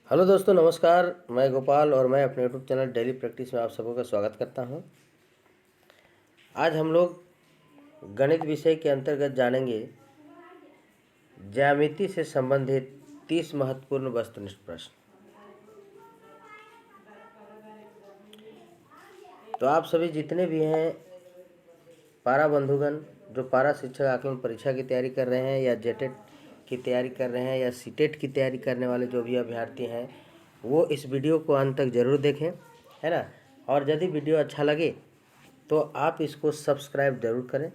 Hello दोस्तों, नमस्कार। मैं गोपाल और मैं अपने यूट्यूब चैनल डेली प्रैक्टिस में आप सबों का स्वागत करता हूं। आज हम लोग गणित विषय के अंतर्गत जानेंगे ज्यामिति से संबंधित 30 महत्वपूर्ण वस्तुनिष्ठ प्रश्न। तो आप सभी जितने भी हैं पारा बंधुगण, जो पारा शिक्षक आकलन परीक्षा की तैयारी कर रहे हैं या जेटेट की तैयारी कर रहे हैं या सीटेट की तैयारी करने वाले जो भी अभ्यर्थी हैं, वो इस वीडियो को अंत तक ज़रूर देखें, है ना। और यदि वीडियो अच्छा लगे तो आप इसको सब्सक्राइब जरूर करें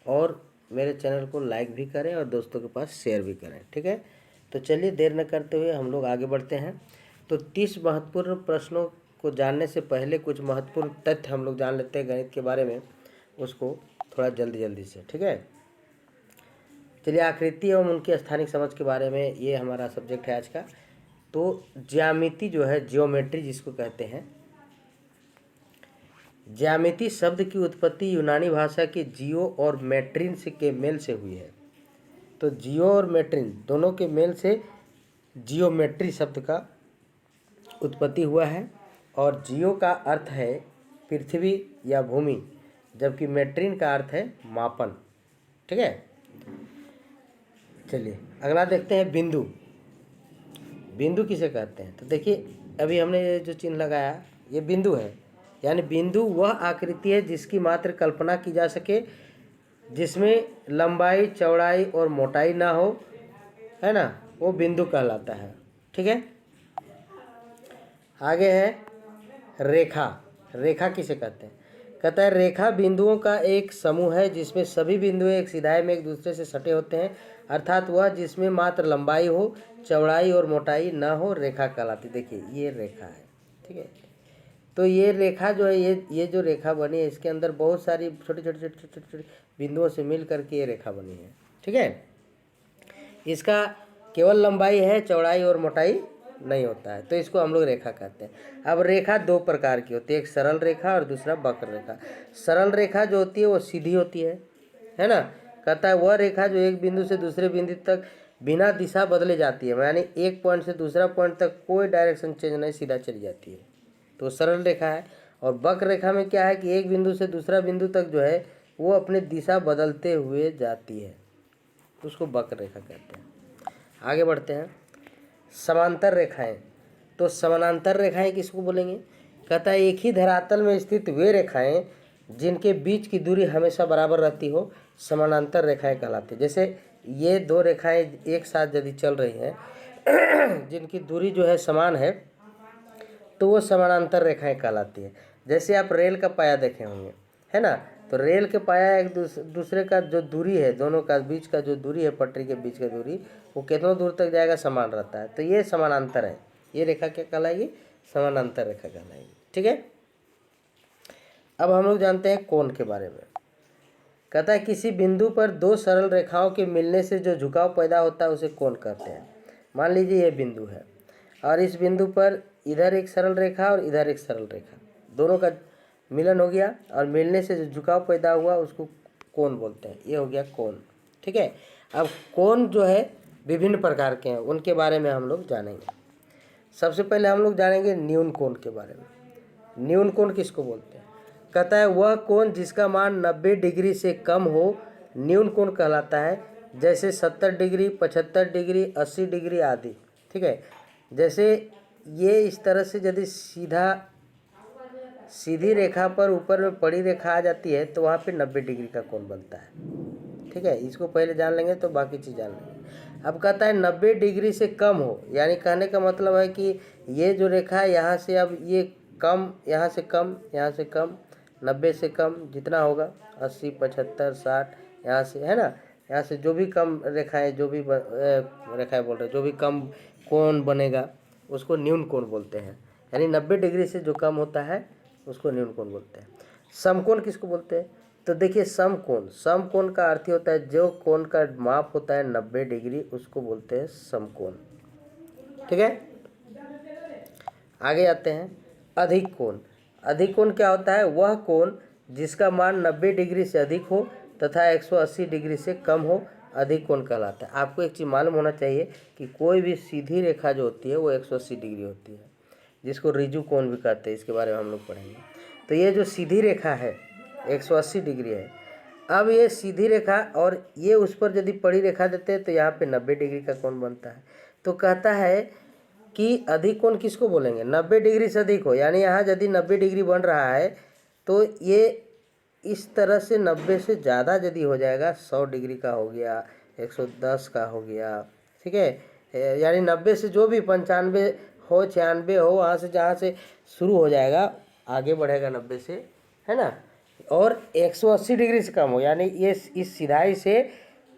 और मेरे चैनल को लाइक भी करें और दोस्तों के पास शेयर भी करें, ठीक है। तो चलिए देर न करते हुए हम लोग आगे बढ़ते हैं। तो 30 महत्वपूर्ण प्रश्नों को जानने से पहले कुछ महत्वपूर्ण तथ्य हम लोग जान लेते हैं गणित के बारे में, उसको थोड़ा जल्दी से, ठीक है। चलिए, आकृति एवं उनकी स्थानिक समझ के बारे में ये हमारा सब्जेक्ट है आज का। तो ज्यामिति जो है, जियोमेट्री जिसको कहते हैं, ज्यामिति शब्द की उत्पत्ति यूनानी भाषा के जियो और मैट्रिन से के मेल से हुई है। तो जियो और मैट्रिन दोनों के मेल से जियोमेट्री शब्द का उत्पत्ति हुआ है। और जियो का अर्थ है पृथ्वी या भूमि, जबकि मैट्रिन का अर्थ है मापन, ठीक है। चलिए अगला देखते हैं, बिंदु। बिंदु किसे कहते हैं? तो देखिए, अभी हमने ये जो चिन्ह लगाया ये बिंदु है। यानी बिंदु वह आकृति है जिसकी मात्र कल्पना की जा सके, जिसमें लंबाई, चौड़ाई और मोटाई ना हो, है ना, वो बिंदु कहलाता है, ठीक है। आगे है रेखा। रेखा किसे कहते हैं? कहता है रेखा बिंदुओं का एक समूह है जिसमें सभी बिंदु एक सीधाई में एक दूसरे से सटे होते हैं, अर्थात वह जिसमें मात्र लंबाई हो, चौड़ाई और मोटाई ना हो, रेखा कहलाती। देखिए ये रेखा है, ठीक है। तो ये रेखा जो है, ये जो रेखा बनी है, इसके अंदर बहुत सारी छोटे छोटे बिंदुओं से मिल करके ये रेखा बनी है, ठीक है। इसका केवल लंबाई है, चौड़ाई और मोटाई नहीं होता है, तो इसको हम लोग रेखा कहते हैं। अब रेखा दो प्रकार की होती है, एक सरल रेखा और दूसरा वक्र रेखा। सरल रेखा जो होती है वो सीधी होती है ना। कहता है वह रेखा जो एक बिंदु से दूसरे बिंदु तक बिना दिशा बदले जाती है, यानी एक पॉइंट से दूसरा पॉइंट तक कोई डायरेक्शन चेंज नहीं, सीधा चली जाती है, तो सरल रेखा है। और वक्र रेखा में क्या है कि एक बिंदु से दूसरा बिंदु तक जो है वो अपनी दिशा बदलते हुए जाती है, उसको वक्र रेखा कहते हैं। आगे बढ़ते हैं, समांतर रेखाएं। तो समानांतर रेखाएं किसको बोलेंगे? कहता है एक ही धरातल में स्थित वे रेखाएं जिनके बीच की दूरी हमेशा बराबर रहती हो, समानांतर रेखाएं कहलाती है। जैसे ये दो रेखाएं एक साथ यदि चल रही हैं जिनकी दूरी जो है समान है, तो वो समानांतर रेखाएं कहलाती है। जैसे आप रेल का पाया देखे होंगे, है ना, तो रेल के पाया एक दूसरे का जो दूरी है, दोनों का बीच का जो दूरी है, पटरी के बीच का दूरी, वो कितना दूर तक जाएगा, समान रहता है, तो ये समानांतर है। ये रेखा क्या कहलाएगी? समानांतर रेखा कहलाएगी, ठीक है। अब हम लोग जानते हैं कोण के बारे में। कहता है किसी बिंदु पर दो सरल रेखाओं के मिलने से जो झुकाव पैदा होता है उसे कोण कहते हैं। मान लीजिए ये बिंदु है और इस बिंदु पर इधर एक सरल रेखा और इधर एक सरल रेखा, दोनों का मिलन हो गया और मिलने से जो झुकाव पैदा हुआ उसको कोण बोलते हैं। ये हो गया कोण, ठीक है। अब कोण जो है विभिन्न प्रकार के हैं, उनके बारे में हम लोग जानेंगे। सबसे पहले हम लोग जानेंगे न्यून कोण के बारे में। न्यून कोण किसको बोलते हैं? कहता है वह कोण जिसका मान 90 डिग्री से कम हो न्यून कोण कहलाता है। जैसे 70 डिग्री, 75 डिग्री, 80 डिग्री आदि, ठीक है। जैसे ये इस तरह से यदि सीधी रेखा पर ऊपर में पड़ी रेखा आ जाती है तो वहाँ पे 90 डिग्री का कोण बनता है, ठीक है। इसको पहले जान लेंगे तो बाकी चीज़ जान लेंगे। अब कहता है 90 डिग्री से कम हो, यानी कहने का मतलब है कि ये जो रेखा है यहाँ से, अब ये कम, यहाँ से कम, यहाँ से कम, 90 से कम जितना होगा 80, 75, 60, यहाँ से, है ना, यहाँ से जो भी कम रेखाएं, जो भी रेखाएं बोल रहे, जो भी कम कोण बनेगा उसको न्यून कोण बोलते हैं। यानी 90 डिग्री से जो कम होता है उसको न्यून कोण बोलते हैं। समकोण किसको बोलते हैं? तो देखिए समकोण का अर्थ होता है जो कोण का माप होता है 90 डिग्री, उसको बोलते हैं समकोण, ठीक है। आगे आते हैं, अधिक कोण। अधिक कोण क्या होता है? वह कोण जिसका मान 90 डिग्री से अधिक हो तथा 180 डिग्री से कम हो, अधिक कोण कहलाता है। आपको एक चीज़ मालूम होना चाहिए कि कोई भी सीधी रेखा जो होती है वो 180 डिग्री होती है, जिसको ऋजु कोण भी कहते हैं। इसके बारे में हम लोग पढ़ेंगे। तो ये जो सीधी रेखा है 180 डिग्री है। अब ये सीधी रेखा और ये उस पर यदि पड़ी रेखा देते हैं तो यहाँ पे 90 डिग्री का कोण बनता है। तो कहता है कि अधिक कोण किसको बोलेंगे, 90 डिग्री से अधिक हो। यानी यहाँ यदि 90 डिग्री बन रहा है तो ये इस तरह से 90 से ज़्यादा यदि हो जाएगा, 100 डिग्री का हो गया, 110 का हो गया, ठीक है। यानी 90 से जो भी 95 हो, 96 हो, वहाँ से जहाँ से शुरू हो जाएगा आगे बढ़ेगा 90 से, है ना। और 180 डिग्री से कम हो, यानी ये इस सिधाई से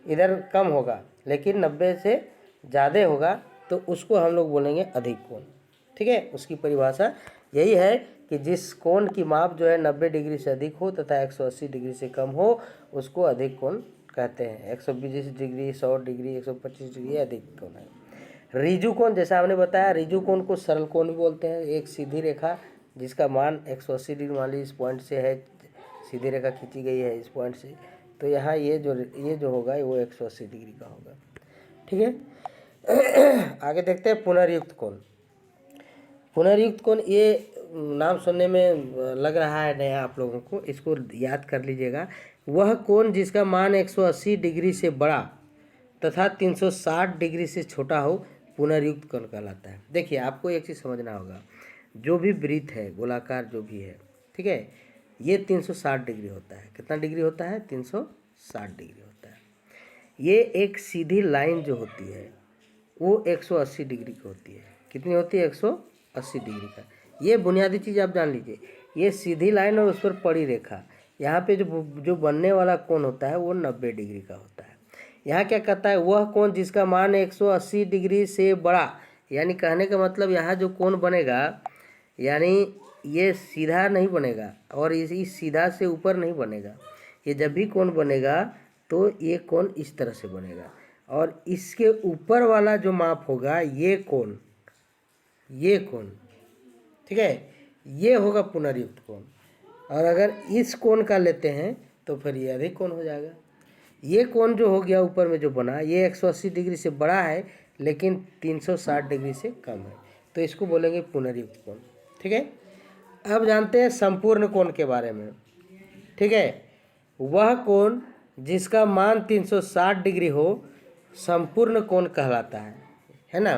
इधर कम होगा लेकिन 90 से ज़्यादा होगा, तो उसको हम लोग बोलेंगे अधिक कोण, ठीक है। उसकी परिभाषा यही है कि जिस कोण की माप जो है 90 डिग्री से अधिक हो तथा 180 डिग्री से कम हो, उसको अधिक कोण कहते हैं। 120 डिग्री, 100 डिग्री, 125 डिग्री अधिक कोण है। ऋजु कोण, जैसा हमने बताया, ऋजु कोण को सरल कोण भी बोलते हैं। एक सीधी रेखा जिसका मान 180 डिग्री, मान ली इस पॉइंट से है, सीधी रेखा खींची गई है इस पॉइंट से, तो यहाँ ये जो होगा वो 180 डिग्री का होगा, ठीक है। आगे देखते हैं पुनर्युक्त कोण। पुनर्युक्त कोण, ये नाम सुनने में लग रहा है नया आप लोगों को, इसको याद कर लीजिएगा। वह कोण जिसका मान 180 डिग्री से बड़ा तथा 360 डिग्री से छोटा हो, पुनर्युक्त कोण कहलाता है। देखिए, आपको एक चीज़ समझना होगा, जो भी वृत्त है, गोलाकार जो भी है, ठीक है, ये 360 डिग्री होता है। कितना डिग्री होता है? 360 डिग्री होता है। ये एक सीधी लाइन जो होती है वो 180 डिग्री की होती है। कितनी होती है? 180 डिग्री का। ये बुनियादी चीज़ आप जान लीजिए। ये सीधी लाइन और उस पर पड़ी रेखा, यहाँ पे जो बनने वाला कोण होता है वो 90 डिग्री का होता है। यहाँ क्या कहता है? वह कोण जिसका मान 180 डिग्री से बड़ा, यानी कहने का मतलब यहाँ जो कोण बनेगा, यानी ये सीधा नहीं बनेगा और इस सीधा से ऊपर नहीं बनेगा। ये जब भी कोण बनेगा तो ये कोण इस तरह से बनेगा और इसके ऊपर वाला जो माप होगा ये कोण, ठीक है, ये होगा पुनर्युक्त कोण। और अगर इस कोण का लेते हैं तो फिर ये अधिक कोण हो जाएगा। ये कोण जो हो गया ऊपर में जो बना, ये 180 डिग्री से बड़ा है लेकिन 360 डिग्री से कम है, तो इसको बोलेंगे पुनर्युक्त कोण, ठीक है। अब जानते हैं संपूर्ण कोण के बारे में, ठीक है। वह कोण जिसका मान 360 डिग्री हो संपूर्ण कोण कहलाता है ना।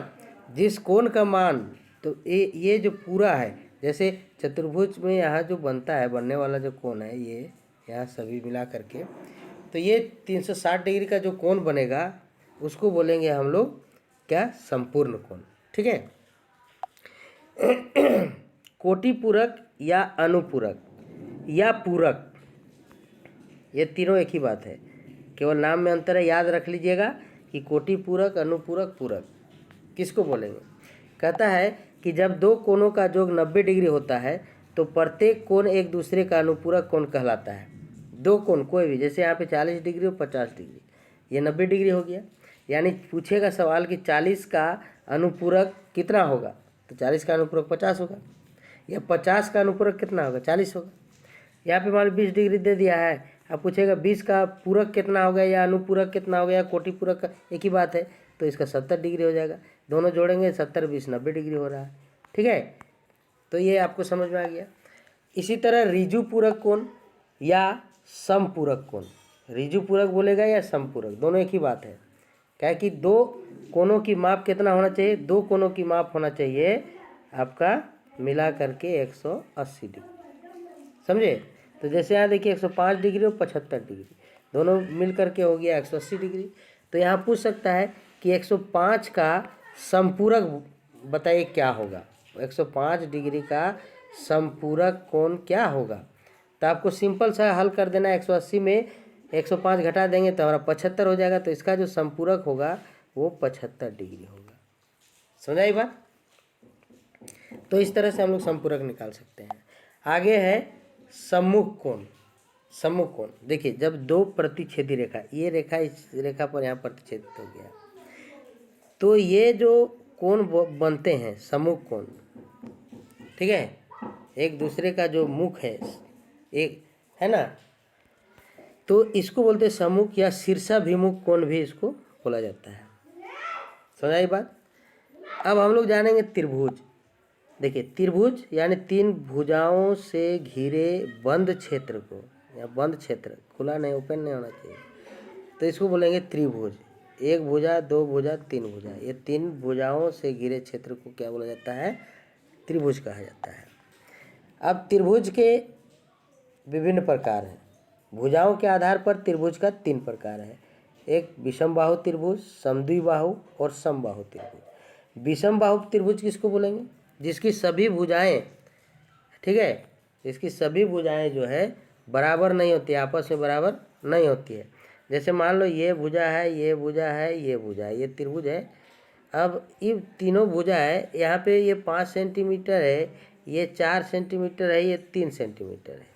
जिस कोण का मान, तो ये जो पूरा है, जैसे चतुर्भुज में यहाँ जो बनता है, बनने वाला जो कोण है, ये यहाँ सभी मिला करके, तो ये 360 डिग्री का जो कोण बनेगा उसको बोलेंगे हम लोग क्या? संपूर्ण कोण, ठीक है। कोटिपूरक या अनुपूरक या पूरक, ये तीनों एक ही बात है, केवल नाम में अंतर है। याद रख लीजिएगा कि कोटिपूरक, अनुपूरक, पूरक किसको बोलेंगे। कहता है कि जब दो कोणों का योग 90 डिग्री होता है तो प्रत्येक कोण एक दूसरे का अनुपूरक कोण कहलाता है। दो कोण कोई भी, जैसे यहाँ पे 40 डिग्री और 50 डिग्री, ये 90 डिग्री हो गया। यानी पूछेगा सवाल कि 40 का अनुपूरक कितना होगा, तो 40 का अनुपूरक 50 होगा, या 50 का अनुपूरक कितना होगा? 40 होगा। यहाँ पे मान 20 डिग्री दे दिया है, अब पूछेगा 20 का पूरक कितना हो गया या अनुपूरक कितना हो गया या कोटिपूरक का, एक ही बात है, तो इसका 70 डिग्री हो जाएगा। दोनों जोड़ेंगे 70 20 90 डिग्री हो रहा है, ठीक है। तो ये आपको समझ में आ गया। इसी तरह ऋजु पूरक कोण या समपूरक कोण, ऋजु पूरक बोलेगा या समपूरक, दोनों एक ही बात है। क्या है कि दो कोणों की माप कितना होना चाहिए? दो कोणों की माप होना चाहिए आपका मिला करके 180 डिग्री, समझे। तो जैसे यहाँ देखिए 105 डिग्री और 75 डिग्री दोनों मिल करके हो गया 180 डिग्री। तो यहाँ पूछ सकता है कि 105 का संपूरक बताइए क्या होगा। 105 डिग्री का संपूरक कोण क्या होगा? तो आपको सिंपल सा हल कर देना है। 180 में 105 घटा देंगे तो हमारा 75 हो जाएगा, तो इसका जो संपूरक होगा वो 75 डिग्री होगा। समझा ये बात? तो इस तरह से हम लोग संपूरक निकाल सकते हैं। आगे है सम्मुख कोण। सम्मुख कोण, देखिए जब दो प्रतिच्छेदी रेखा, ये रेखा इस रेखा पर यहाँ प्रतिच्छेदित हो गया, तो ये जो कोण बनते हैं सम्मुख कोण, ठीक है, एक दूसरे का जो मुख है, एक है ना, तो इसको बोलते हैं सम्मुख या शीर्षाभिमुख कोण भी इसको बोला जाता है। समझ आई बात। अब हम लोग जानेंगे त्रिभुज। देखिए त्रिभुज यानी तीन भुजाओं से घिरे बंद क्षेत्र को, या बंद क्षेत्र, खुला नहीं, ओपन नहीं होना चाहिए, तो इसको बोलेंगे त्रिभुज। एक भुजा, दो भुजा, तीन भुजा, ये तीन भुजाओं से घिरे क्षेत्र को क्या बोला जाता है? त्रिभुज कहा जाता है। अब त्रिभुज के विभिन्न प्रकार हैं। भुजाओं के आधार पर त्रिभुज का तीन प्रकार है। एक विषम बाहु त्रिभुज, समद्विबाहु और समबाहु त्रिभुज। विषम बाहु त्रिभुज किसको बोलेंगे? जिसकी सभी भुजाएं, ठीक है, जिसकी सभी भुजाएं जो है बराबर नहीं होती, आपस में बराबर नहीं होती है। जैसे मान लो ये भुजा है, ये भुजा है, ये भुजा है, ये त्रिभुज है। अब ये तीनों भुजा है, यहाँ पे ये 5 सेंटीमीटर है, ये 4 सेंटीमीटर है, ये 3 सेंटीमीटर है,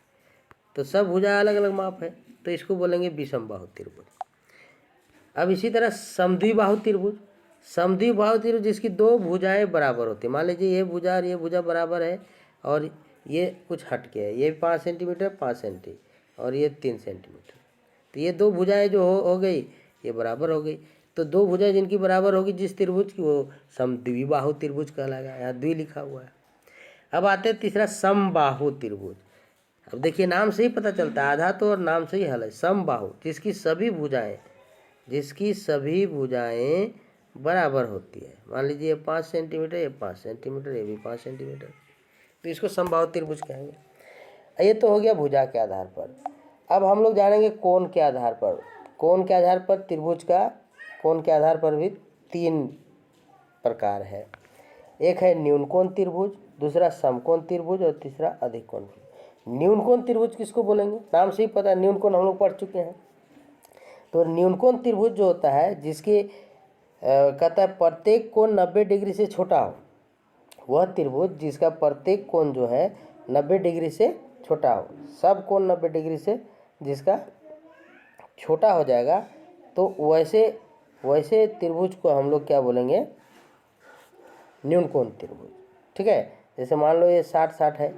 तो सब भुजा अलग अलग माप है, तो इसको बोलेंगे विषम बाहु त्रिभुज। अब इसी तरह समद्विबाहु त्रिभुज। समद्विबाहु त्रिभुज जिसकी दो भुजाएं बराबर होती है। मान लीजिए ये भुजा और ये भुजा बराबर है, और ये कुछ हट के है, ये 5 सेंटीमीटर 5 सेंटी और ये 3 सेंटीमीटर, तो ये दो भुजाएं जो हो गई, ये बराबर हो गई। तो दो भुजाएं जिनकी बराबर होगी जिस त्रिभुज की, वो समद्विबाहु त्रिभुज कहलाएगा। यहाँ द्वि लिखा हुआ है। अब आते हैं तीसरा समबाहु त्रिभुज। अब देखिए नाम से ही पता चलता है, आधा तो और नाम से ही हल है। समबाहु जिसकी सभी भुजाएं बराबर होती है। मान लीजिए ये 5 सेंटीमीटर, ये 5 सेंटीमीटर, ये भी 5 सेंटीमीटर, तो इसको समबाहु त्रिभुज कहेंगे। ये तो हो गया भुजा के आधार पर। अब हम लोग जानेंगे कोण के आधार पर। कोण के आधार पर त्रिभुज का, कोण के आधार पर भी 3 प्रकार है। एक है न्यून कोण त्रिभुज, दूसरा समकोण त्रिभुज और तीसरा अधिक कोण त्रिभुज। न्यून कोण त्रिभुज किसको बोलेंगे? नाम से ही पता है, न्यून कोण हम लोग पढ़ चुके हैं। तो न्यून कोण त्रिभुज जो होता है, जिसके कहता है प्रत्येक कोण 90 डिग्री से छोटा हो, वह त्रिभुज जिसका प्रत्येक कोण जो है 90 डिग्री से छोटा हो। सब कोण 90 डिग्री से जिसका छोटा हो जाएगा, तो वैसे त्रिभुज को हम लोग क्या बोलेंगे? न्यून कोण त्रिभुज। ठीक है। जैसे मान लो ये 60-60 है,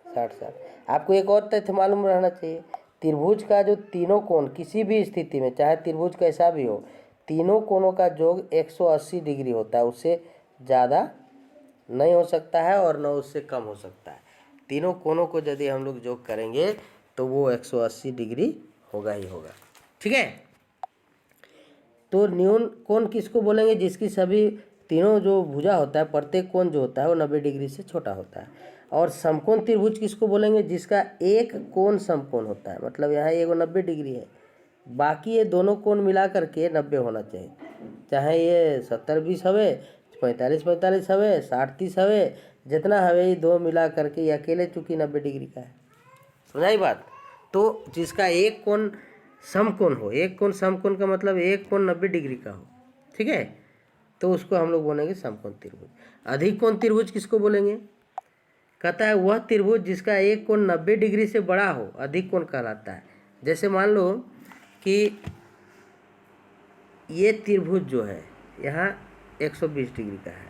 60-60। आपको एक और तथ्य मालूम रहना चाहिए, त्रिभुज का जो तीनों कोण किसी भी स्थिति में, चाहे त्रिभुज कैसा भी हो, तीनों कोणों का योग 180 डिग्री होता है। उससे ज़्यादा नहीं हो सकता है और न उससे कम हो सकता है। तीनों कोणों को यदि हम लोग योग करेंगे तो वो 180 डिग्री होगा ही होगा। ठीक है। तो न्यून कोण किसको बोलेंगे? जिसकी सभी तीनों जो भुजा होता है, प्रत्येक कोण जो होता है वो 90 डिग्री से छोटा होता है। और समकोण त्रिभुज किसको बोलेंगे? जिसका एक कोण समकोण होता है, मतलब यहाँ ये 90 डिग्री है, बाकी ये दोनों कोण मिला करके 90 होना चाहिए। चाहे ये 70-20 हवे, 45-45 हवे, 60-30 हवे, जितना हवे ये दो मिला करके ये अकेले चूँकि 90 डिग्री का है। समझाई बात। तो जिसका एक कोण समकोण हो, एक कोण समकोण का मतलब एक कोण 90 डिग्री का हो, ठीक है, तो उसको हम लोग बोलेंगे समकोण त्रिभुज। अधिक कोण त्रिभुज किसको बोलेंगे? कहता है वह त्रिभुज जिसका एक कोण 90 डिग्री से बड़ा हो, अधिक कोण कहलाता है। जैसे मान लो कि ये त्रिभुज जो है यहाँ 120 डिग्री का है,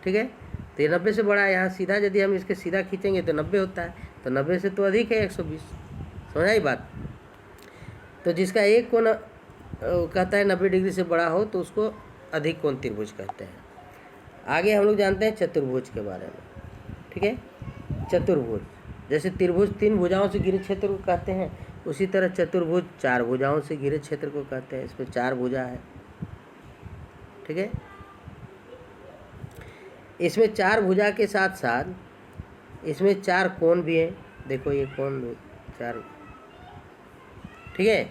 ठीक है, तो ये 90 से बड़ा है। यहाँ सीधा यदि हम इसके सीधा खींचेंगे तो 90 होता है, तो 90 से तो अधिक है 120। समझ आई बात। तो जिसका एक कोण कहता है 90 डिग्री से बड़ा हो, तो उसको अधिक कोण त्रिभुज कहते हैं। आगे हम लोग जानते हैं चतुर्भुज के बारे में। ठीक है। चतुर्भुज, जैसे त्रिभुज 3 भुजाओं से घिरे क्षेत्र को कहते हैं, उसी तरह चतुर्भुज 4 भुजाओं से घिरे क्षेत्र को कहते हैं। इसमें 4 भुजा है। ठीक है। इसमें 4 भुजा के साथ साथ इसमें 4 कोण भी हैं। देखो ये कोण 4, ठीक है,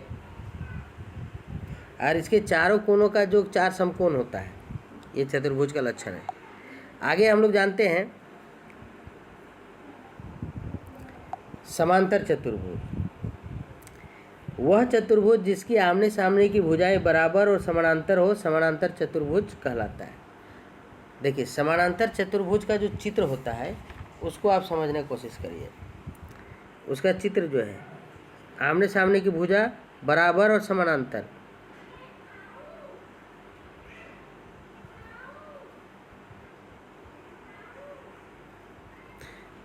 और इसके चारों कोणों का जो 4 समकोण होता है, ये चतुर्भुज का लक्षण है। आगे हम लोग जानते हैं समांतर चतुर्भुज। वह चतुर्भुज जिसकी आमने सामने की भुजाएं बराबर और समानांतर हो, समानांतर चतुर्भुज कहलाता है। देखिए समानांतर चतुर्भुज का जो चित्र होता है उसको आप समझने की कोशिश करिए। उसका चित्र जो है, आमने सामने की भुजा बराबर और समानांतर,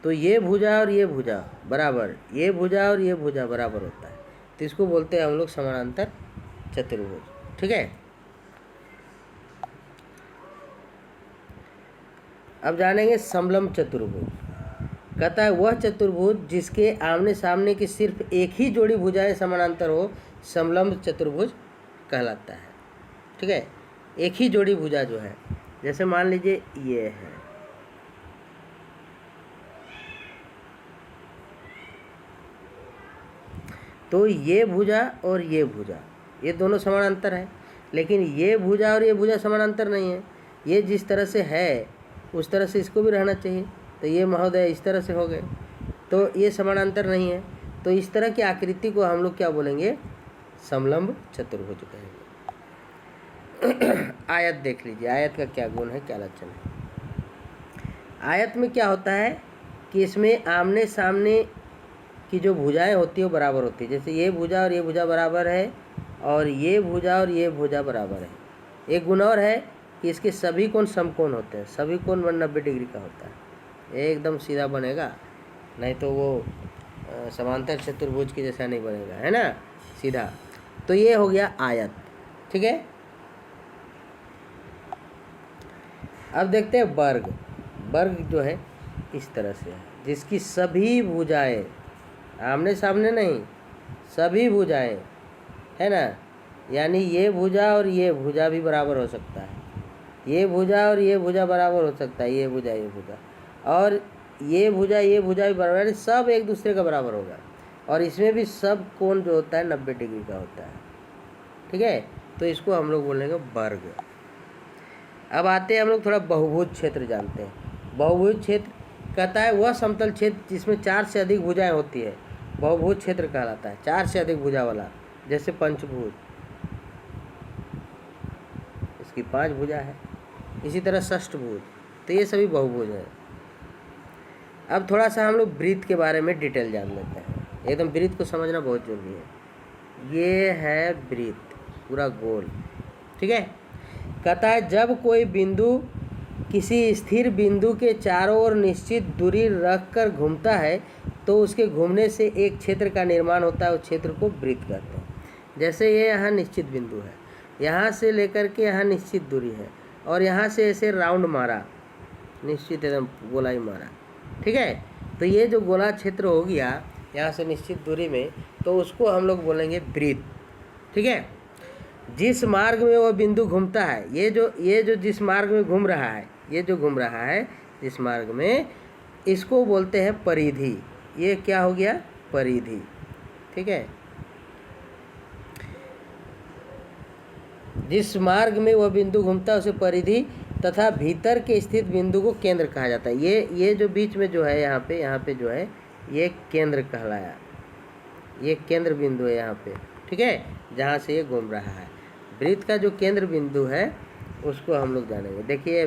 तो ये भुजा और ये भुजा बराबर, ये भुजा और ये भुजा बराबर होता है। तो इसको बोलते हैं हम लोग समानांतर चतुर्भुज। ठीक है, अब जानेंगे समलंब चतुर्भुज। कहता है वह चतुर्भुज जिसके आमने सामने की सिर्फ एक ही जोड़ी भुजाएं समानांतर हो समलंब चतुर्भुज कहलाता है। ठीक है, एक ही जोड़ी भुजा जो है, जैसे मान लीजिए ये है, तो ये भुजा और ये भुजा ये दोनों समानांतर है, लेकिन ये भुजा और ये भुजा समानांतर नहीं है। ये जिस तरह से है उस तरह से इसको भी रहना चाहिए, तो ये महोदय इस तरह से हो गए, तो ये समानांतर नहीं है। तो इस तरह की आकृति को हम लोग क्या बोलेंगे? समलंब चतुर्भुज कहेंगे। आयत देख लीजिए, आयत का क्या गुण है, क्या लक्षण है। आयत में क्या होता है कि इसमें आमने सामने की जो भुजाएं होती है वो बराबर होती है। जैसे ये भुजा और ये भुजा बराबर है, और ये भुजा और ये भुजा बराबर है। एक गुण और है कि इसके सभी कोण समकोण होते हैं, सभी कोण 190 डिग्री का होता है, एकदम सीधा बनेगा, नहीं तो वो समांतर चतुर्भुज की जैसा नहीं बनेगा, है ना, सीधा। तो ये हो गया आयत। ठीक है, अब देखते हैं वर्ग। वर्ग जो है इस तरह से है, जिसकी सभी भुजाएं, आमने सामने नहीं, सभी भुजाएं, है ना, यानी ये भुजा और ये भुजा भी बराबर हो सकता है, ये भुजा और ये भुजा बराबर हो सकता है, ये भुजा ये भुजा, और ये भुजा भी बराबर है, सब एक दूसरे का बराबर होगा। और इसमें भी सब कोण जो होता है 90 डिग्री का होता है। ठीक है, तो इसको हम लोग बोलेंगे वर्ग। अब आते हैं हम लोग थोड़ा बहुभुज क्षेत्र जानते हैं। बहुभुज क्षेत्र कहता है वह समतल क्षेत्र जिसमें 4 से अधिक भुजाएं होती है, बहुभुज क्षेत्र कहलाता है। 4 से अधिक भुजा वाला, जैसे पंचभुज, इसकी 5 भुजा है, इसी तरह षष्ठभुज, तो ये सभी बहुभुज है। अब थोड़ा सा हम लोग वृत्त के बारे में डिटेल जान लेते हैं। एकदम वृत्त को समझना बहुत जरूरी है। ये है वृत्त, पूरा गोल। ठीक है, कहता है जब कोई बिंदु किसी स्थिर बिंदु के चारों ओर निश्चित दूरी रखकर घूमता है तो उसके घूमने से एक क्षेत्र का निर्माण होता है, उस क्षेत्र को वृत्त कहते हैं। जैसे ये यहाँ निश्चित बिंदु है, यहाँ से लेकर के यहाँ निश्चित दूरी है, और यहाँ से ऐसे राउंड मारा, निश्चित एकदम गोलाई मारा। ठीक है, तो ये जो गोला क्षेत्र हो गया यहाँ से निश्चित दूरी में, तो उसको हम लोग बोलेंगे वृत्त। ठीक है, जिस मार्ग में वह बिंदु घूमता है, ये जो जिस मार्ग में घूम रहा है, ये जो घूम रहा है जिस मार्ग में, इसको बोलते हैं परिधि। ये क्या हो गया? परिधि। ठीक है, जिस मार्ग में वह बिंदु घूमता है उसे परिधि तथा भीतर के स्थित बिंदु को केंद्र कहा जाता है। ये जो बीच में जो है यहाँ पे जो है ये केंद्र कहलाया, ये केंद्र बिंदु है यहाँ पे। ठीक है, जहाँ से ये घूम रहा है। वृत्त का जो केंद्र बिंदु है उसको हम लोग जानेंगे। देखिए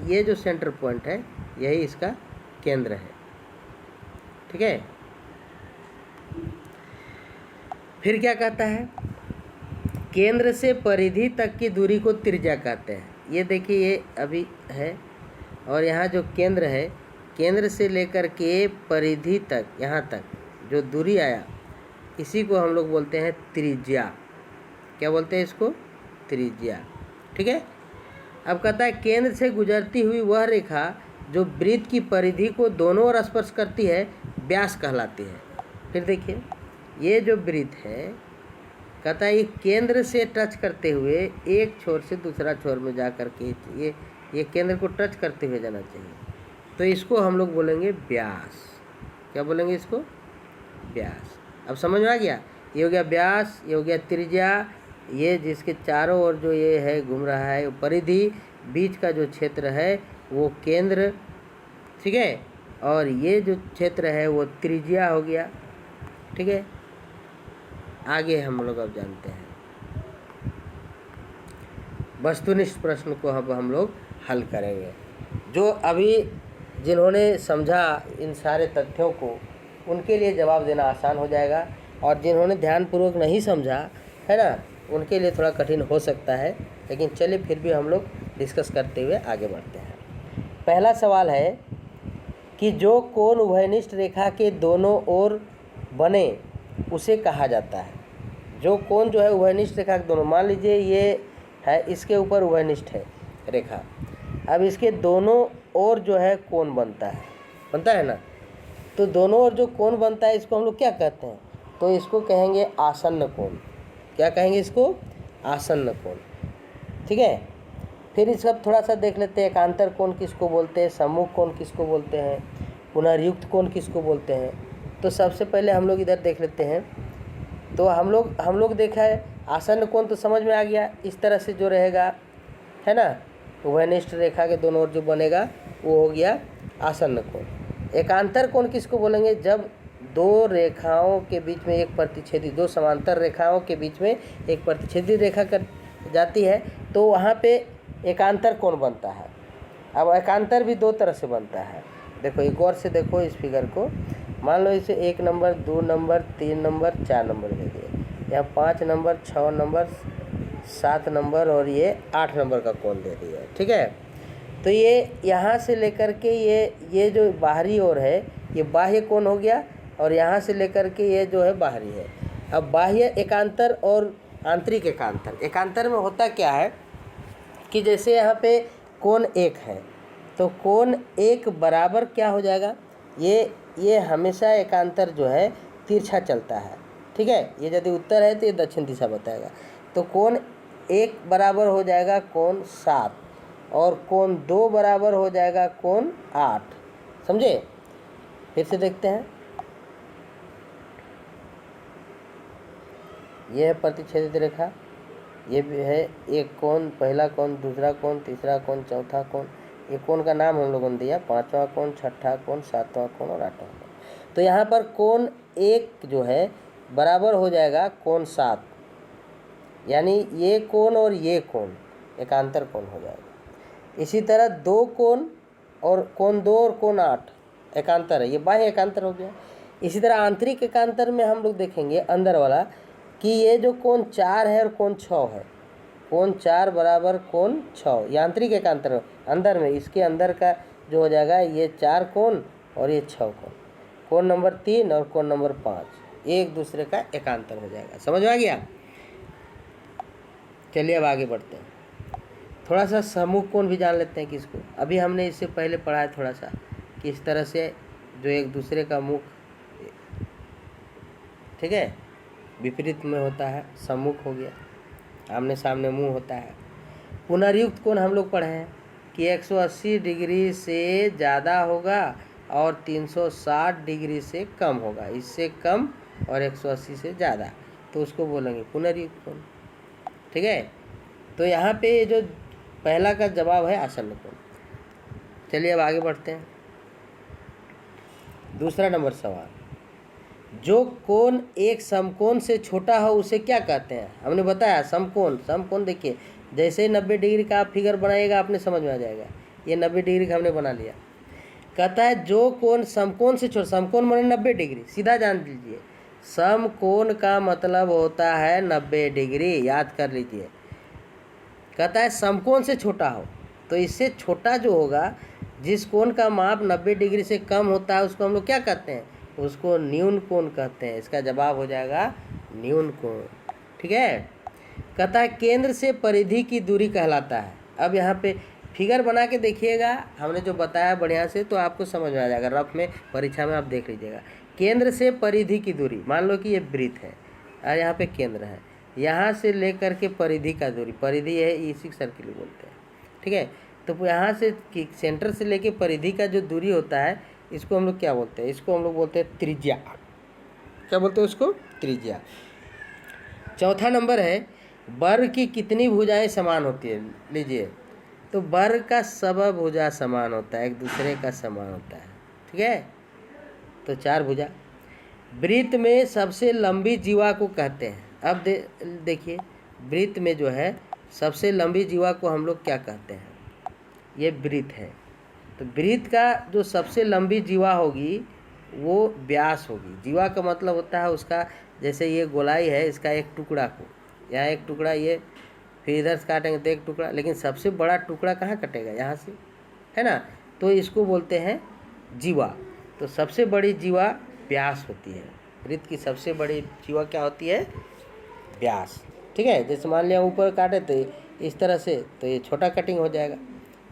ये जो सेंटर पॉइंट है यही इसका केंद्र है। ठीक है, फिर क्या कहता है? केंद्र से परिधि तक की दूरी को त्रिज्या कहते हैं। ये देखिए ये अभी है, और यहाँ जो केंद्र है, केंद्र से लेकर के परिधि तक, यहाँ तक जो दूरी आया, इसी को हम लोग बोलते हैं त्रिज्या। क्या बोलते हैं इसको? त्रिज्या। ठीक है, अब कहता है केंद्र से गुजरती हुई वह रेखा जो वृत्त की परिधि को दोनों ओर स्पर्श करती है व्यास कहलाती है। फिर देखिए ये जो वृत्त है, कहता है ये केंद्र से टच करते हुए एक छोर से दूसरा छोर में जा कर के ये केंद्र को टच करते हुए जाना चाहिए, तो इसको हम लोग बोलेंगे व्यास। क्या बोलेंगे इसको? व्यास। अब समझ में आ गया? ये हो गया व्यास, ये हो गया त्रिज्या, ये जिसके चारों ओर जो ये है घूम रहा है वो परिधि, बीच का जो क्षेत्र है वो केंद्र। ठीक है, और ये जो क्षेत्र है वो त्रिज्या हो गया। ठीक है, आगे हम लोग अब जानते हैं वस्तुनिष्ठ प्रश्न को अब हम लोग हल करेंगे। जो अभी जिन्होंने समझा इन सारे तथ्यों को, उनके लिए जवाब देना आसान हो जाएगा, और जिन्होंने ध्यानपूर्वक नहीं समझा है ना, उनके लिए थोड़ा कठिन हो सकता है। लेकिन चलिए फिर भी हम लोग डिस्कस करते हुए आगे बढ़ते हैं। पहला सवाल है कि जो कोण उभयनिष्ठ रेखा के दोनों ओर बने उसे कहा जाता है। जो कोण जो है उभयनिष्ठ रेखा के दोनों, मान लीजिए ये है, इसके ऊपर उभयनिष्ठ है रेखा, अब इसके दोनों ओर जो है कोण बनता है ना, तो दोनों ओर जो कोण बनता है इसको हम लोग क्या कहते हैं, तो इसको कहेंगे आसन्न कोण। क्या कहेंगे इसको? आसन्न कोण। ठीक है, फिर इसका थोड़ा सा देख लेते हैं, एकांतर कोण किसको बोलते हैं, सम्मुख कोण किसको बोलते हैं, पुनर्युक्त कोण किसको बोलते हैं। तो सबसे पहले हम लोग इधर देख लेते हैं। तो हम लोग देखा है आसन्न कोण, तो समझ में आ गया, इस तरह से जो रहेगा है ना, उभयनिष्ठ रेखा के दोनों ओर जो बनेगा वो हो गया आसन्न कोण। एकांतर कोण किसको बोलेंगे? जब दो रेखाओं के बीच में एक प्रतिच्छेदी, दो समांतर रेखाओं के बीच में एक प्रतिच्छेदी रेखा कर जाती है तो वहाँ पे एकांतर कोण बनता है। अब एकांतर भी दो तरह से बनता है, देखो एक और से देखो इस फिगर को, मान लो इसे 1 नंबर, 2 नंबर, 3 नंबर, 4 नंबर दे दिए, यहाँ 5 नंबर, 6 नंबर, 7 नंबर और ये 8 नंबर का कोण दे दिया है। ठीक है, तो ये यहाँ से लेकर के ये जो बाहरी ओर है ये बाह्य कोण हो गया, और यहाँ से लेकर के ये जो है बाहरी है। अब बाह्य एकांतर और आंतरिक एकांतर, एकांतर में होता क्या है कि जैसे यहाँ पे कोण 1 है तो कोण 1 बराबर क्या हो जाएगा, ये हमेशा एकांतर जो है तिरछा चलता है। ठीक है, ये यदि उत्तर है तो ये दक्षिण दिशा बताएगा, तो कोण 1 बराबर हो जाएगा कोण 7, और कोण 2 बराबर हो जाएगा कोण 8। समझे? फिर से देखते हैं, ये है प्रतिच्छेदित रेखा, ये भी है एक कोण, पहला कोण, दूसरा कोण, तीसरा कोण, चौथा कोण। ये कोण का नाम हम लोगों ने दिया, 5वां कोण, 6ठा कोण, 7वां कोण और 8वां कोण। तो यहाँ पर कोण 1 जो है बराबर हो जाएगा कोण 7, यानी ये कोण और ये कोण एकांतर कोण हो जाएगा। इसी तरह 2 कोण और कोण 2 और कोण 8 एकांतर है, ये बाह्य एकांतर हो गया। इसी तरह आंतरिक एकांतर में हम लोग देखेंगे अंदर वाला कि ये जो कोण 4 है और कोण 6 है, कोण 4 बराबर कोण 6, यांत्रिक एकांतर अंदर में, इसके अंदर का जो हो जाएगा ये 4 कोण और ये 6 कोण, कोण नंबर 3 और कोण नंबर 5 एक दूसरे का एकांतर हो जाएगा। समझ में आ गया? चलिए अब आगे बढ़ते हैं, थोड़ा सा सम्मुख कोण भी जान लेते हैं किसको। अभी हमने इससे पहले पढ़ा है थोड़ा सा कि इस तरह से जो एक दूसरे का मुख, ठीक है, विपरीत में होता है, सम्मुख हो गया, आमने सामने मुंह होता है। पुनर्युक्त कोण हम लोग पढ़े हैं कि 180 डिग्री से ज़्यादा होगा और 360 डिग्री से कम होगा, इससे कम और 180 से ज़्यादा, तो उसको बोलेंगे पुनर्युक्त कोण। ठीक है, तो यहाँ पे जो पहला का जवाब है आसन्न कोण। चलिए अब आगे बढ़ते हैं, दूसरा नंबर सवाल, जो कोण एक समकोण से छोटा हो उसे क्या कहते हैं? हमने बताया समकोण। समकोण देखिए, जैसे ही 90 डिग्री का आप फिगर बनाइएगा आपने समझ में आ जाएगा, ये 90 डिग्री का हमने बना लिया। कहता है जो कोण समकोण से छोटा, समकोण माने 90 डिग्री, सीधा जान लीजिए, समकोण का मतलब होता है 90 डिग्री, याद कर लीजिए। कहता है समकोण से छोटा हो, तो इससे छोटा जो होगा, जिस कोण का माप 90 डिग्री से कम होता है उसको हम लोग क्या कहते हैं? उसको न्यून कोण कहते हैं। इसका जवाब हो जाएगा न्यून कोण। ठीक है, कहता है केंद्र से परिधि की दूरी कहलाता है। अब यहाँ पे फिगर बना के देखिएगा, हमने जो बताया बढ़िया से, तो आपको समझ में आ जाएगा, रफ में परीक्षा में आप देख लीजिएगा। केंद्र से परिधि की दूरी, मान लो कि ये वृत्त है और यहाँ पे केंद्र है, यहाँ से लेकर के परिधि का दूरी, परिधि है इसी सर्किल बोलते हैं। ठीक है, तो यहाँ से सेंटर से लेके परिधि का जो दूरी होता है इसको हम लोग क्या बोलते हैं? इसको हम लोग बोलते हैं त्रिज्या। क्या बोलते हैं उसको? त्रिज्या। चौथा नंबर है, वर्ग की कितनी भुजाएं समान होती है? लीजिए, तो वर्ग का सब भुजा समान होता है, एक दूसरे का समान होता है। ठीक है, तो 4 भुजा। वृत्त में सबसे लंबी जीवा को कहते हैं। अब देखिए, वृत्त में जो है सबसे लंबी जीवा को हम लोग क्या कहते हैं? ये वृत्त है, तो वृत्त का जो सबसे लंबी जीवा होगी वो व्यास होगी। जीवा का मतलब होता है उसका, जैसे ये गोलाई है, इसका एक टुकड़ा को, यहाँ एक टुकड़ा, ये फिर इधर से काटेंगे तो एक टुकड़ा, लेकिन सबसे बड़ा टुकड़ा कहाँ कटेगा? यहाँ से, है ना, तो इसको बोलते हैं जीवा। तो सबसे बड़ी जीवा व्यास होती है, वृत्त की सबसे बड़ी जीवा क्या होती है? व्यास। ठीक है, जैसे मान लिया ऊपर काटे तो इस तरह से, तो ये छोटा कटिंग हो जाएगा।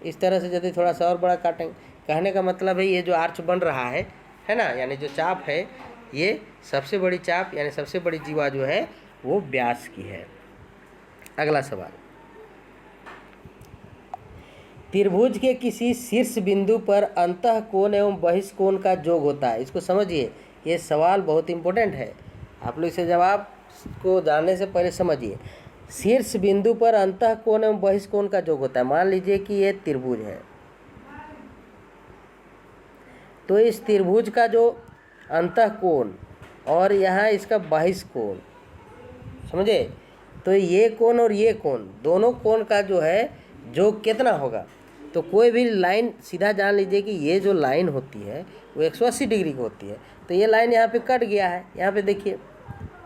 इस तरह से यदि थोड़ा सा और बड़ा काटेंगे, कहने का मतलब है ये जो आर्च बन रहा है ना, यानी जो चाप है, ये सबसे बड़ी चाप यानी सबसे बड़ी जीवा जो है वो व्यास की है। अगला सवाल, त्रिभुज के किसी शीर्ष बिंदु पर अंतः कोण एवं बहिष्कोण का योग होता है। इसको समझिए, ये सवाल बहुत इंपॉर्टेंट है, आप लोग इसे जवाब को जानने से पहले समझिए। शीर्ष बिंदु पर अंतः कोण एवं बहिष्कोण का योग होता है। मान लीजिए कि ये त्रिभुज है, तो इस त्रिभुज का जो अंतः कोण और यहाँ इसका बहिष्कोण, समझे, तो ये कोण और ये कोण, दोनों कोण का जो है योग कितना होगा। तो कोई भी लाइन सीधा जान लीजिए कि ये जो लाइन होती है वो 180 डिग्री की होती है। तो ये लाइन यहाँ पे कट गया है, यहाँ पे देखिए,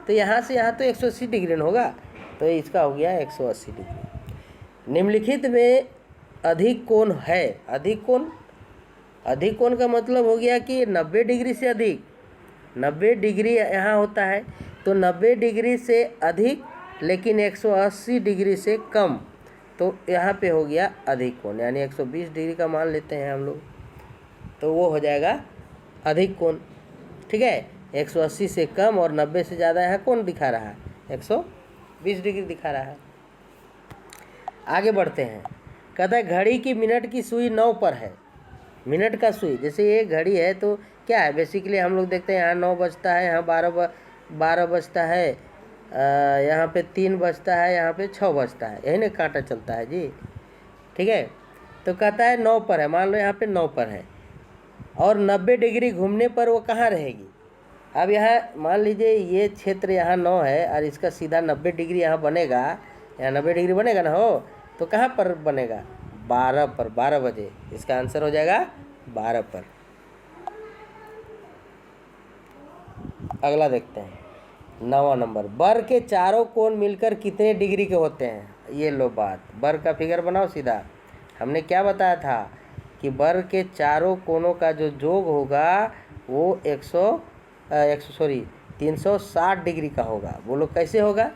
तो यहाँ से यहाँ तो 180 डिग्री न होगा, तो इसका हो गया 180 डिग्री। निम्नलिखित में अधिक कोण है। अधिक कोण का मतलब हो गया कि 90 डिग्री से अधिक, 90 डिग्री यहाँ होता है, तो 90 डिग्री से अधिक लेकिन 180 डिग्री से कम, तो यहाँ पे हो गया अधिक कोण, यानी 120 डिग्री का मान लेते हैं हम लोग, तो वो हो जाएगा अधिक कोण। ठीक है, 180 से कम और 90 से ज़्यादा यहाँ कोण दिखा रहा है, 120 डिग्री दिखा रहा है। आगे बढ़ते हैं, कहता है घड़ी की मिनट की सुई 9 पर है। मिनट का सुई, जैसे ये घड़ी है तो क्या है, बेसिकली हम लोग देखते हैं यहाँ 9 बजता है, यहाँ 12 बजता है, यहाँ पे 3 बजता है, यहाँ पे 6 बजता है, यही ना कांटा चलता है जी। ठीक है, तो कहता है 9 पर है, मान लो यहाँ पे 9 पर है और 90 डिग्री घूमने पर वो कहाँ रहेगी। अब यहाँ मान लीजिए ये क्षेत्र यहाँ 9 है और इसका सीधा 90 डिग्री यहाँ बनेगा, यहाँ 90 डिग्री बनेगा ना, हो तो कहाँ पर बनेगा, 12 पर, 12 बजे, इसका आंसर हो जाएगा 12 पर। अगला देखते हैं, 9वां नंबर, वर्ग के चारों कोण मिलकर कितने डिग्री के होते हैं। ये लो बात, वर्ग का फिगर बनाओ सीधा। हमने क्या बताया था कि वर्ग के चारों कोणों का जो योग होगा वो 360 डिग्री का होगा। बोलो कैसे होगा,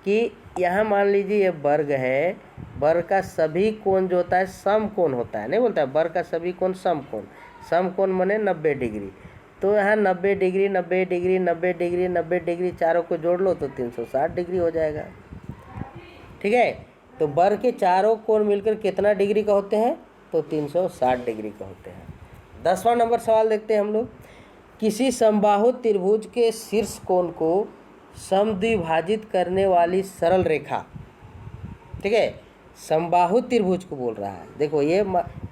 कि यहाँ मान लीजिए ये वर्ग है, वर्ग का सभी कोण जो होता है सम कोण होता है, नहीं बोलता है वर्ग का सभी कोण सम कोण, सम कोण माने 90 डिग्री। तो यहाँ 90 डिग्री 90 डिग्री 90 डिग्री 90 डिग्री चारों को जोड़ लो तो 360 डिग्री हो जाएगा। ठीक है, तो वर्ग के चारों कोण मिलकर कितना डिग्री का होते हैं, तो 360 डिग्री का होते हैं। 10वां नंबर सवाल देखते हैं हम लोग, किसी समबाहु त्रिभुज के शीर्ष कोण को समद्विभाजित करने वाली सरल रेखा। ठीक है, समबाहु त्रिभुज को बोल रहा है। देखो ये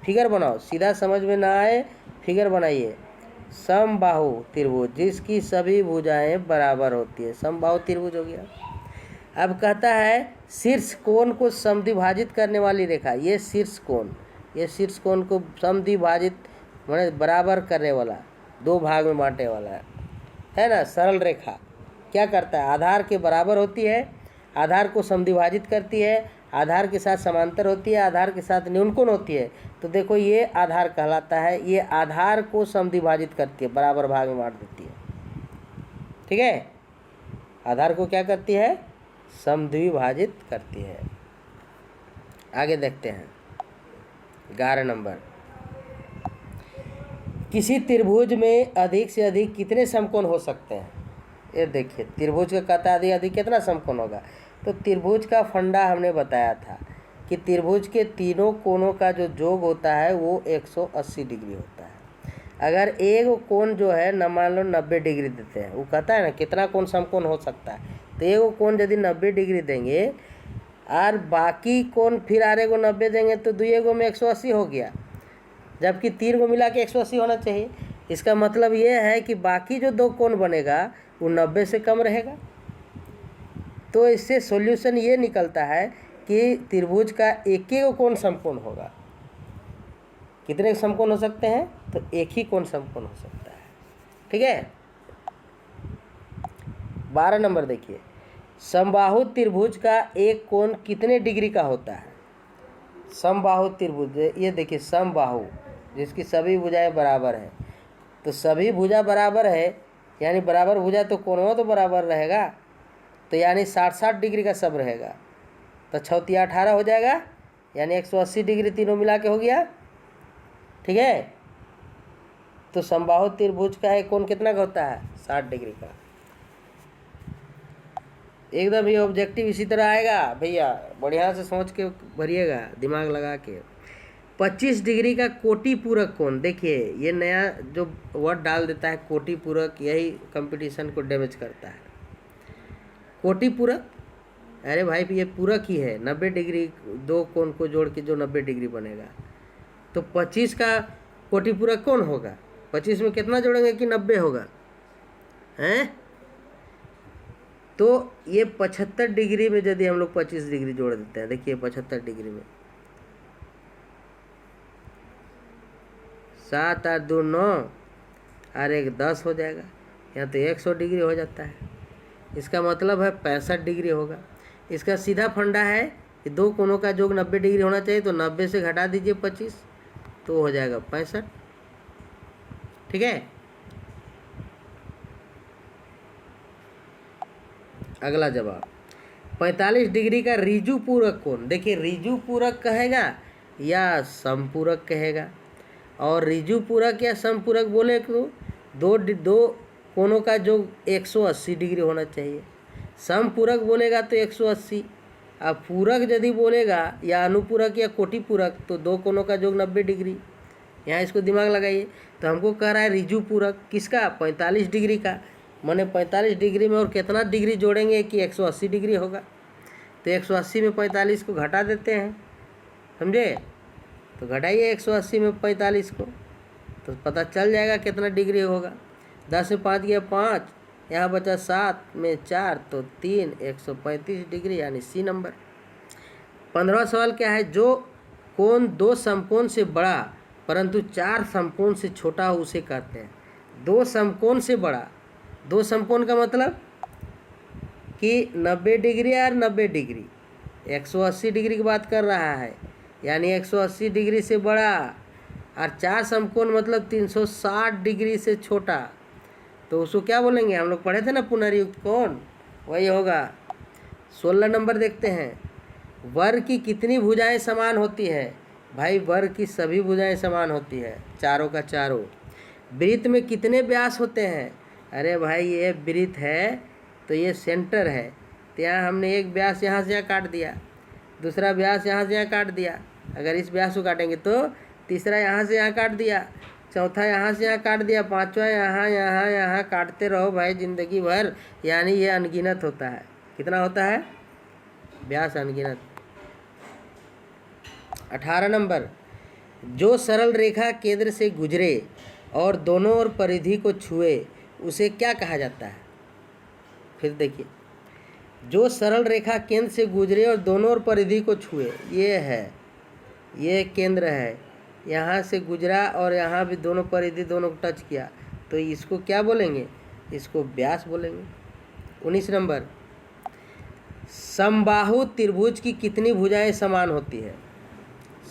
फिगर बनाओ, सीधा समझ में ना आए फिगर बनाइए। समबाहु त्रिभुज जिसकी सभी भुजाएं बराबर होती है, समबाहु त्रिभुज हो गया। अब कहता है शीर्ष कोण को समद्विभाजित करने वाली रेखा, ये शीर्ष कोण को समद्विभाजित माने बराबर करने वाला, 2 भाग में बांटने वाला है ना, सरल रेखा क्या करता है, आधार के बराबर होती है, आधार को समद्विभाजित करती है, आधार के साथ समांतर होती है, आधार के साथ न्यूनकोण होती है। तो देखो ये आधार कहलाता है, ये आधार को समद्विभाजित करती है, बराबर भाग में बांट देती है। ठीक है, आधार को क्या करती है, समद्विभाजित करती है। आगे देखते हैं 11 नंबर, किसी त्रिभुज में अधिक से अधिक कितने समकोण हो सकते हैं। ये देखिए त्रिभुज का कहता है अधिक अधिक कितना समकोण होगा। तो त्रिभुज का फंडा हमने बताया था कि त्रिभुज के तीनों कोणों का जो योग होता है वो 180 डिग्री होता है। अगर एक कोण जो है न मान लो 90 डिग्री देते हैं, वो कहता है ना कितना कोण समकोण हो सकता है, तो एक कोण यदि 90 डिग्री देंगे और बाकी कोण फिर आरे को 90 देंगे तो दुए गो में 180 हो गया, जबकि 3 को मिला के 180 होना चाहिए। इसका मतलब ये है कि बाकी जो 2 कोण बनेगा वो 90 से कम रहेगा। तो इससे सॉल्यूशन ये निकलता है कि त्रिभुज का एक ही कोण समकोण होगा। कितने समकोण हो सकते हैं, तो एक ही कोण समकोण हो सकता है। ठीक है, 12 नंबर देखिए, समबाहु त्रिभुज का एक कोण कितने डिग्री का होता है। समबाहु त्रिभुज, ये देखिए समबाहु जिसकी सभी भुजाएं बराबर हैं, तो सभी भुजा बराबर है यानी बराबर भुजा तो कोणों तो बराबर रहेगा। तो यानी 60-60 डिग्री का सब रहेगा, तो 6 18 हो जाएगा, यानी 180 डिग्री तीनों मिला के हो गया। ठीक है, तो समबाहु त्रिभुज का एक कोण कितना का होता है? 60 डिग्री का। एकदम ये ऑब्जेक्टिव इसी तरह आएगा भैया, बढ़िया से सोच के भरिएगा, दिमाग लगा के। 25 डिग्री का कोटि पूरक कोण, देखिए ये नया जो वर्ड डाल देता है कोटि पूरक, यही कंपटीशन को डैमेज करता है। कोटि पूरक, अरे भाई ये पूरक ही है, 90 डिग्री दो कोण को जोड़ के जो 90 डिग्री बनेगा। तो 25 का कोटि पूरक कौन होगा? 25 में कितना जोड़ेंगे कि 90 होगा? हैं? तो ये 75 डिग्री में यदि हम लोग 25 डिग्री जोड़ देते हैं, देखिए 75 डिग्री में 7 8 2 9 और 1 10 हो जाएगा, यहाँ तो 100 डिग्री हो जाता है। इसका मतलब है 65 डिग्री होगा। इसका सीधा फंडा है कि दो कोणों का योग 90 डिग्री होना चाहिए, तो 90 से घटा दीजिए 25, तो हो जाएगा 65। ठीक है, अगला जवाब 45 डिग्री का ऋजु पूरक कोण। देखिए ऋजु पूरक कहेगा या समपूरक कहेगा, और ऋजु पूरक या समपूरक बोले तो दो कोणों का जो 180 डिग्री होना चाहिए। समपूरक बोलेगा तो 180, अब पूरक यदि बोलेगा या अनुपूरक या कोटि पूरक तो दो कोणों का योग 90 डिग्री। यहाँ इसको दिमाग लगाइए, तो हमको कह रहा है ऋजु पूरक किसका? 45 डिग्री का। माने 45 डिग्री में और कितना डिग्री जोड़ेंगे कि 180 डिग्री होगा, तो 180 में 45 को घटा देते हैं, समझे? तो घटाइए 180 में 45 को, तो पता चल जाएगा कितना डिग्री होगा। 10 में 5 गया 5, यहाँ बचा 7 में 4 तो 3, 135 डिग्री, यानी सी नंबर। 15वां सवाल क्या है? जो कोण दो समकोण से बड़ा परंतु 4 समकोण से छोटा हो उसे कहते हैं। दो समकोण से बड़ा, दो समकोण का मतलब कि 90 डिग्री और 90 डिग्री, 180 डिग्री की बात कर रहा है, यानी 180 डिग्री से बड़ा, और 4 समकोण मतलब 360 डिग्री से छोटा, तो उसको क्या बोलेंगे? हम लोग पढ़े थे ना पुनर्युक्त कोण, वही होगा। 16 नंबर देखते हैं, वर्ग की कितनी भुजाएं समान होती है? भाई वर्ग की सभी भुजाएं समान होती है, चारों का चारों। वृत्त में कितने व्यास होते हैं? अरे भाई ये वृत्त है तो ये सेंटर है, तो यहाँ हमने एक व्यास यहाँ से यहाँ काट दिया, दूसरा व्यास यहाँ से यहाँ काट दिया, अगर इस व्यास को काटेंगे तो तीसरा यहाँ से यहाँ काट दिया, चौथा यहाँ से यहाँ काट दिया, पांचवा यहाँ यहाँ यहाँ काटते रहो भाई ज़िंदगी भर, यानी ये अनगिनत होता है। कितना होता है? व्यास अनगिनत। 18 नंबर, जो सरल रेखा केंद्र से गुजरे और दोनों ओर परिधि को छुए उसे क्या कहा जाता है? फिर देखिए, जो सरल रेखा केंद्र से गुजरे और दोनों ओर परिधि को छुए, ये है, ये केंद्र है, यहाँ से गुजरा और यहाँ भी दोनों परिधि दोनों को टच किया, तो इसको क्या बोलेंगे? इसको व्यास बोलेंगे। 19 नंबर, समबाहु त्रिभुज की कितनी भुजाएं समान होती है?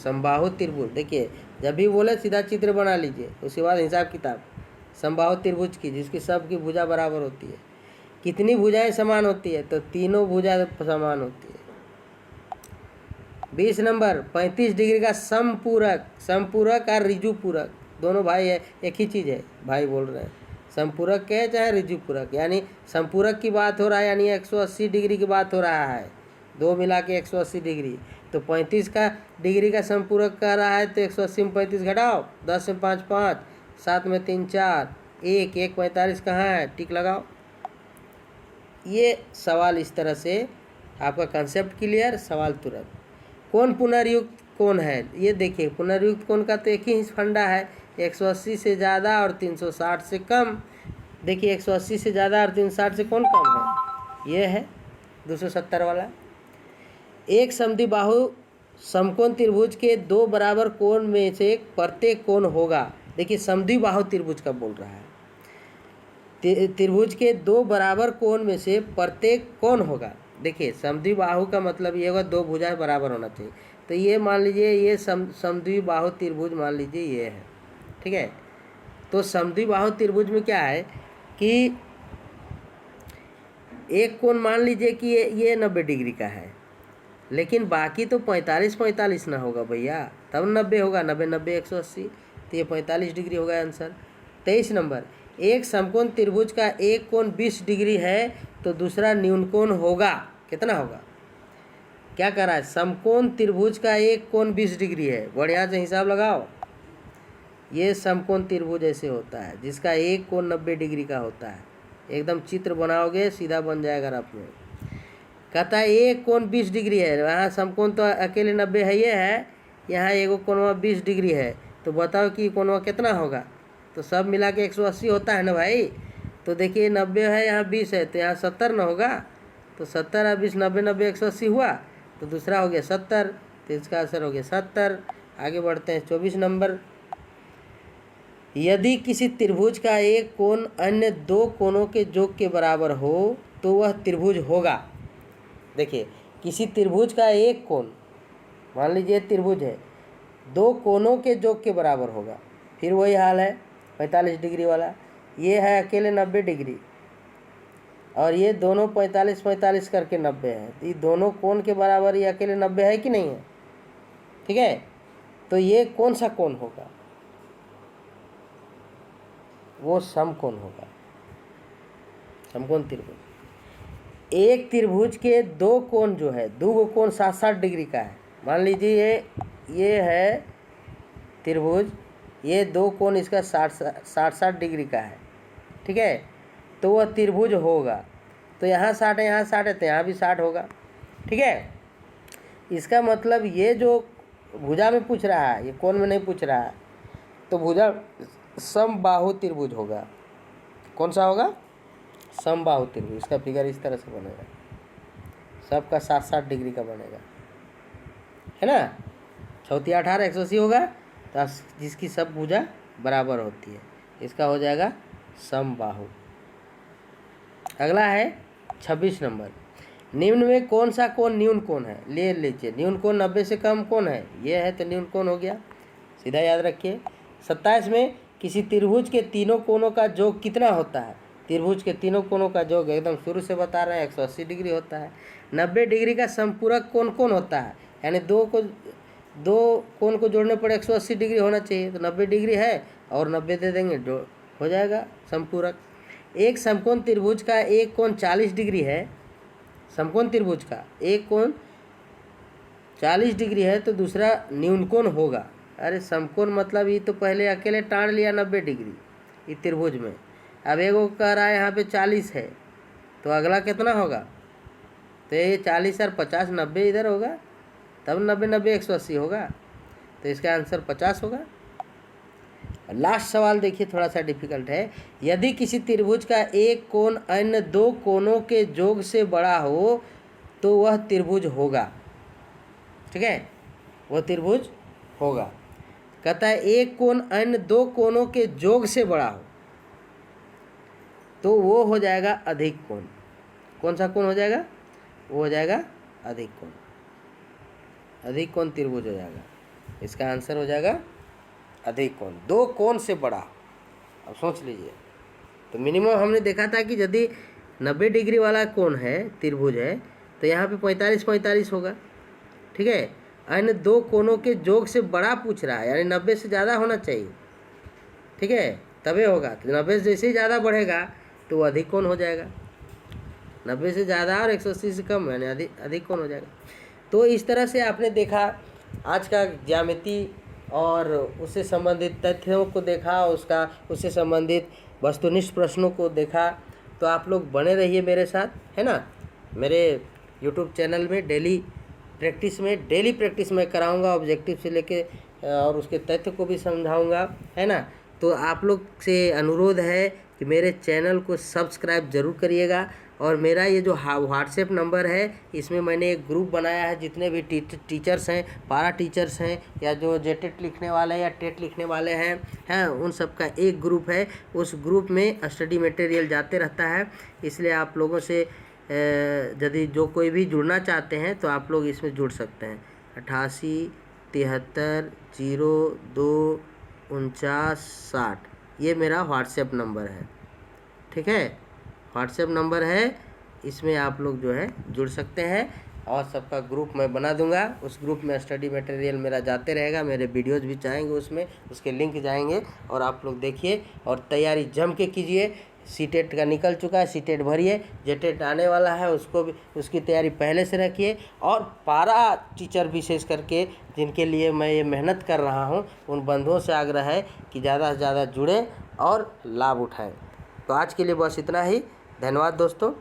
समबाहु त्रिभुज, देखिए जब भी बोले सीधा चित्र बना लीजिए, उसके बाद हिसाब किताब। समबाहु त्रिभुज की जिसकी सबकी भुजा बराबर होती है, कितनी भुजाएं समान होती है? तो तीनों भुजा समान होती है। 20 नंबर, 35 डिग्री का समपूरक, समपूरक और ऋजु पूरक दोनों भाई है, एक ही चीज़ है, भाई बोल रहे हैं। समपूरक के चाहे ऋजु पूरक, यानी समपूरक की बात हो रहा है, यानी 180 डिग्री की बात हो रहा है, दो मिला के 180 डिग्री। तो 35 का डिग्री का समपूरक कह रहा है, तो 180 में 35 घटाओ, 10 में 5 5, 7 में 3 4, 1 1 45 कहाँ है? टिक लगाओ। ये सवाल इस तरह से, आपका कंसेप्ट क्लियर, सवाल तुरंत। कौन पुनर्युक्त कौन है? ये देखिए पुनर्युक्त कौन का तो एक ही फंडा है, 180 से ज़्यादा और 360 से कम। देखिए 180 से ज़्यादा और 360 से कौन कम है? ये है 270 वाला। एक समद्विबाहु समकोण त्रिभुज के दो बराबर कोण में से प्रत्येक कोण होगा। देखिए समद्विबाहु त्रिभुज का बोल रहा है, त्रिभुज के दो बराबर कोण में से प्रत्येक कोण होगा। देखिए समद्विबाहु का मतलब ये होगा दो भुजाएं बराबर होना चाहिए, तो ये मान लीजिए ये समद्विबाहु त्रिभुज मान लीजिए ये है, ठीक है। तो समद्विबाहु त्रिभुज में क्या है कि एक कोण मान लीजिए कि ये 90 डिग्री का है, लेकिन बाकी तो 45 ना होगा भैया, तब 90 होगा। 90 90 180, तो ये 45 डिग्री होगा आंसर। 23 नंबर, एक समकोण त्रिभुज का एक कोण 20 डिग्री है तो दूसरा न्यून कोण होगा, कितना होगा? क्या कर रहा है? समकोण त्रिभुज का एक कोण 20 डिग्री है, बढ़िया से हिसाब लगाओ। ये समकोण त्रिभुज ऐसे होता है जिसका एक कोण 90 डिग्री का होता है। एकदम चित्र बनाओगे सीधा बन जाएगा रफ में। कहता है एक कोण 20 डिग्री है, यहाँ समकोण तो अकेले 90 है, ये है, यहाँ एगो कोणवा 20 डिग्री है, तो बताओ कि कोणवा कितना होगा? तो सब मिला के 180 होता है ना भाई। तो देखिए 90 है, यहाँ 20 है, तो यहाँ 70 ना होगा। तो 70 और 20 90 90 180 हुआ, तो दूसरा हो गया 70, तो इसका आंसर हो गया 70। आगे बढ़ते हैं 24 नंबर, यदि किसी त्रिभुज का एक कोण अन्य दो कोणों के योग के बराबर हो तो वह त्रिभुज होगा। देखिए किसी त्रिभुज का एक कोण, मान लीजिए त्रिभुज है, दो कोणों के योग के बराबर होगा। फिर वही हाल है 45 डिग्री वाला, ये है अकेले 90 डिग्री और ये दोनों 45 45 करके 90 है, तो ये दोनों कोण के बराबर ये अकेले 90 है कि नहीं है? ठीक है, तो ये कौन सा कोण होगा? वो समकोण होगा, समकोण त्रिभुज। एक त्रिभुज के दो कोण जो है, दो कोण 60-60 डिग्री का है। मान लीजिए ये है त्रिभुज, ये दो कोण इसका 60-60 डिग्री का है, ठीक है, तो वह त्रिभुज होगा। तो यहाँ 60 है, यहाँ 60 है, तो यहाँ भी 60 होगा, ठीक है। इसका मतलब ये जो भुजा में पूछ रहा है, ये कोण में नहीं पूछ रहा है, तो भुजा समबाहु त्रिभुज होगा। कौन सा होगा? समबाहु त्रिभुज। इसका फिगर इस तरह से बनेगा, सबका 60-60 डिग्री का बनेगा, है ना। 34 18 180 होगा, तो जिसकी सब भुजा बराबर होती है, इसका हो जाएगा समबाहु। अगला है 26 नंबर, निम्न में कौन सा कोण न्यून कोण है? ले लीजिए, न्यून कोण 90 से कम कौन है? ये है, तो न्यून कोण हो गया, सीधा याद रखिए। 27 में किसी त्रिभुज के तीनों कोणों का योग कितना होता है? त्रिभुज के तीनों कोणों का योग एकदम शुरू से बता रहे हैं 180 डिग्री होता है। 90 डिग्री का संपूरक कोण कौन होता है? यानी दो कोण को जोड़ने पर 180 डिग्री होना चाहिए, तो 90 डिग्री है और 90 दे देंगे, जो हो जाएगा संपूरक। एक समकोण त्रिभुज का एक कोण 40 डिग्री है, समकोण त्रिभुज का एक कोण 40 डिग्री है तो दूसरा न्यून कोण होगा। अरे समकोण मतलब ये तो पहले अकेले टाड़ लिया 90 डिग्री ये त्रिभुज में, अब एगो कह रहा है यहाँ पे 40 है, तो अगला कितना होगा? तो ये 40 और 50 90 इधर होगा, तब 90 90 180 होगा, तो इसका आंसर 50 होगा। लास्ट सवाल देखिए, थोड़ा सा डिफिकल्ट है। यदि किसी त्रिभुज का एक कोण अन्य दो कोणों के योग से बड़ा हो तो वह त्रिभुज होगा, ठीक है, वह त्रिभुज होगा। कहता है एक कोण अन्य दो कोणों के योग से बड़ा हो तो वो हो जाएगा अधिक कोण। कौन सा कोण हो जाएगा? वो हो जाएगा अधिक कोण, अधिक कोण त्रिभुज हो जाएगा। इसका आंसर हो जाएगा अधिक कोण, दो कोण से बड़ा। अब सोच लीजिए, तो मिनिमम हमने देखा था कि यदि 90 डिग्री वाला कोण है, त्रिभुज है, तो यहाँ पे 45 45 होगा, ठीक है। अन्य दो कोणों के योग से बड़ा पूछ रहा है, यानी 90 से ज़्यादा होना चाहिए, ठीक है, तभी होगा। तो 90 से जैसे ही ज़्यादा बढ़ेगा तो वो अधिक कोण हो जाएगा, 90 से ज़्यादा और 180 से कम यानी अधिक कोण हो जाएगा। तो इस तरह से आपने देखा आज का ज्यामिति और उससे संबंधित तथ्यों को देखा, उससे संबंधित वस्तुनिष्ठ प्रश्नों को देखा। तो आप लोग बने रहिए मेरे साथ, है ना। मेरे YouTube चैनल में डेली प्रैक्टिस मैं कराऊंगा, ऑब्जेक्टिव से लेके और उसके तथ्य को भी समझाऊंगा, है ना। तो आप लोग से अनुरोध है कि मेरे चैनल को सब्सक्राइब ज़रूर करिएगा। और मेरा ये जो व्हाट्सएप नंबर है, इसमें मैंने एक ग्रुप बनाया है, जितने भी टीचर्स हैं, पारा टीचर्स हैं, या जो जेटेट लिखने वाले हैं या टेट लिखने वाले हैं उन सब का एक ग्रुप है। उस ग्रुप में स्टडी मटेरियल जाते रहता है, इसलिए आप लोगों से यदि जो कोई भी जुड़ना चाहते हैं तो आप लोग इसमें जुड़ सकते हैं। 88 73 02 49 60 ये मेरा व्हाट्सएप नंबर है, ठीक है, व्हाट्सएप नंबर है। इसमें आप लोग जो है जुड़ सकते हैं और सबका ग्रुप मैं बना दूंगा। उस ग्रुप में स्टडी मटेरियल मेरा जाते रहेगा, मेरे वीडियोज़ भी चाहेंगे उसमें, उसके लिंक जाएंगे और आप लोग देखिए और तैयारी जम के कीजिए। सीटेट का निकल चुका है, सीटेट भरिए, जेटेट आने वाला है उसको भी, उसकी तैयारी पहले से रखिए। और पारा टीचर विशेष करके जिनके लिए मैं ये मेहनत कर रहा हूँ, उन बंधुओं से आग्रह है कि ज़्यादा से ज़्यादा जुड़ें और लाभ उठाएं। तो आज के लिए बस इतना ही। धन्यवाद दोस्तों।